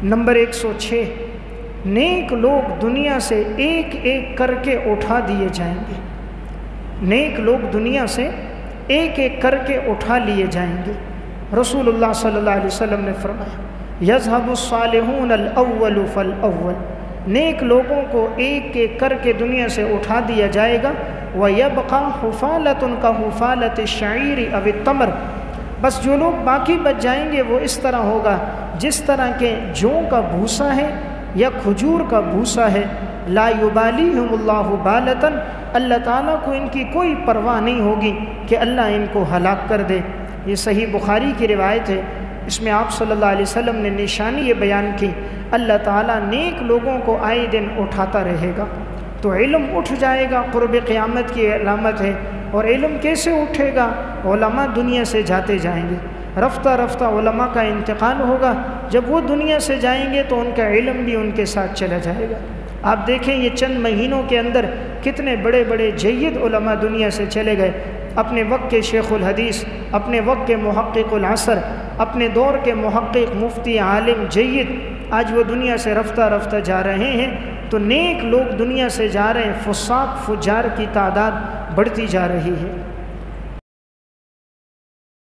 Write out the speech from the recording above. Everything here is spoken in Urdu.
نمبر 106، نیک لوگ دنیا سے ایک ایک کر کے اٹھا دیے جائیں گے، نیک لوگ دنیا سے ایک ایک کر کے اٹھا لیے جائیں گے۔ رسول اللہ صلی اللہ علیہ وسلم نے فرمایا یذہب الصالحون الاول فالاول، نیک لوگوں کو ایک ایک کر کے دنیا سے اٹھا دیا جائے گا۔ وَيَبْقَى حُفَالَةٌ كَحُفَالَةِ الشَّعِيرِ أَوِ التَّمْرِ، بس جو لوگ باقی بچ جائیں گے وہ اس طرح ہوگا جس طرح کے جو کا بھوسا ہے یا کھجور کا بھوسا ہے۔ لا یبالیہم اللہ بالتاً، اللہ تعالیٰ کو ان کی کوئی پرواہ نہیں ہوگی کہ اللہ ان کو ہلاک کر دے۔ یہ صحیح بخاری کی روایت ہے، اس میں آپ صلی اللہ علیہ وسلم نے نشانی یہ بیان کی، اللہ تعالیٰ نیک لوگوں کو آئے دن اٹھاتا رہے گا۔ تو علم اٹھ جائے گا، قرب قیامت کی علامت ہے۔ اور علم کیسے اٹھے گا؟ علماء دنیا سے جاتے جائیں گے، رفتہ رفتہ علماء کا انتقال ہوگا، جب وہ دنیا سے جائیں گے تو ان کا علم بھی ان کے ساتھ چلا جائے گا۔ آپ دیکھیں یہ چند مہینوں کے اندر کتنے بڑے بڑے جید علماء دنیا سے چلے گئے، اپنے وقت کے شیخ الحدیث، اپنے وقت کے محقق العصر، اپنے دور کے محقق مفتی عالم جید، آج وہ دنیا سے رفتہ رفتہ جا رہے ہیں۔ تو نیک لوگ دنیا سے جا رہے ہیں، فساق فجار کی تعداد بڑھتی جا رہی ہے۔